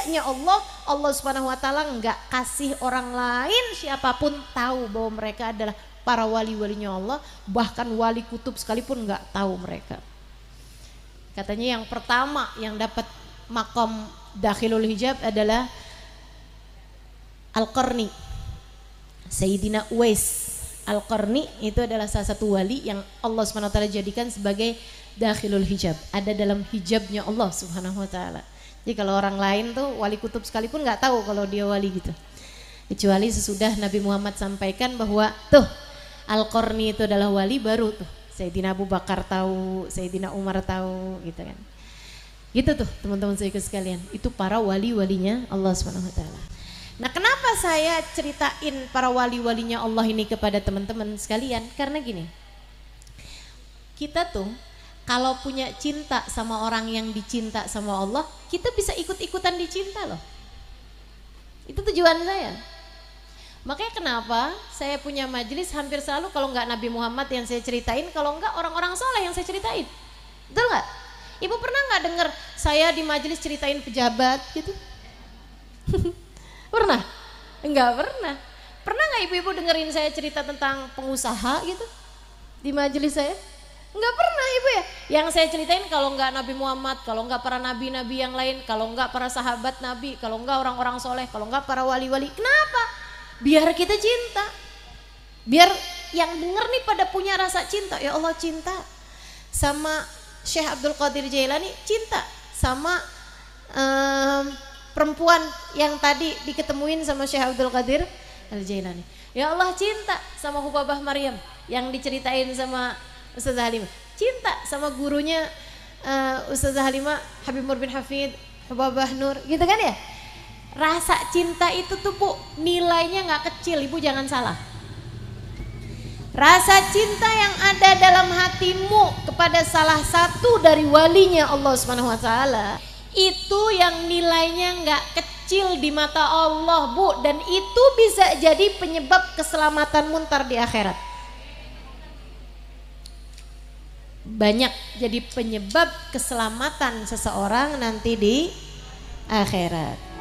rahasianya Allah Subhanahu wa taala nggak kasih orang lain siapapun tahu bahwa mereka adalah para wali-walinya Allah, bahkan wali kutub sekalipun nggak tahu mereka. Katanya yang pertama yang dapat makom dakhilul hijab adalah Al-Qarni, Sayyidina Uwais Al-Qarni. Itu adalah salah satu wali yang Allah Subhanahu wa taala jadikan sebagai dakhilul hijab, ada dalam hijabnya Allah Subhanahu wa taala. Jadi kalau orang lain tuh wali kutub sekalipun nggak tahu kalau dia wali gitu, kecuali sesudah Nabi Muhammad sampaikan bahwa tuh Al-Qarni itu adalah wali, baru tuh Sayyidina Abu Bakar tahu, Sayyidina Umar tahu gitu kan. Gitu tuh teman-teman saya sekalian, itu para wali-walinya Allah Subhanahu wa taala. Nah, kenapa saya ceritain para wali-walinya Allah ini kepada teman-teman sekalian? Karena gini, kita tuh kalau punya cinta sama orang yang dicinta sama Allah, kita bisa ikut-ikutan dicinta loh. Itu tujuan saya. Makanya kenapa saya punya majelis hampir selalu kalau nggak Nabi Muhammad yang saya ceritain, kalau nggak orang-orang soleh yang saya ceritain. Betul nggak? Ibu pernah nggak dengar saya di majelis ceritain pejabat gitu? Pernah? Enggak pernah. Pernah nggak ibu-ibu dengerin saya cerita tentang pengusaha gitu di majelis saya? Enggak pernah ibu ya. Yang saya ceritain kalau enggak Nabi Muhammad, kalau enggak para nabi-nabi yang lain, kalau enggak para sahabat Nabi, kalau enggak orang-orang soleh, kalau enggak para wali-wali. Kenapa? Biar kita cinta. Biar yang denger nih pada punya rasa cinta. Ya Allah, cinta sama Syekh Abdul Qadir Jailani, cinta sama perempuan yang tadi diketemuin sama Syekh Abdul Qadir Al-Jailani. Ya Allah, cinta sama Hubabah Maryam yang diceritain sama Ustazah Halimah, cinta sama gurunya Ustazah Halimah, Habib Nur bin Hafid, Hubabah Nur, gitu kan ya. Rasa cinta itu tuh Bu, nilainya nggak kecil, ibu jangan salah. Rasa cinta yang ada dalam hatimu kepada salah satu dari walinya Allah Subhanahu wa taala, itu yang nilainya nggak kecil di mata Allah Bu, dan itu bisa jadi penyebab keselamatanmu ntar di akhirat. Banyak jadi penyebab keselamatan seseorang nanti di akhirat.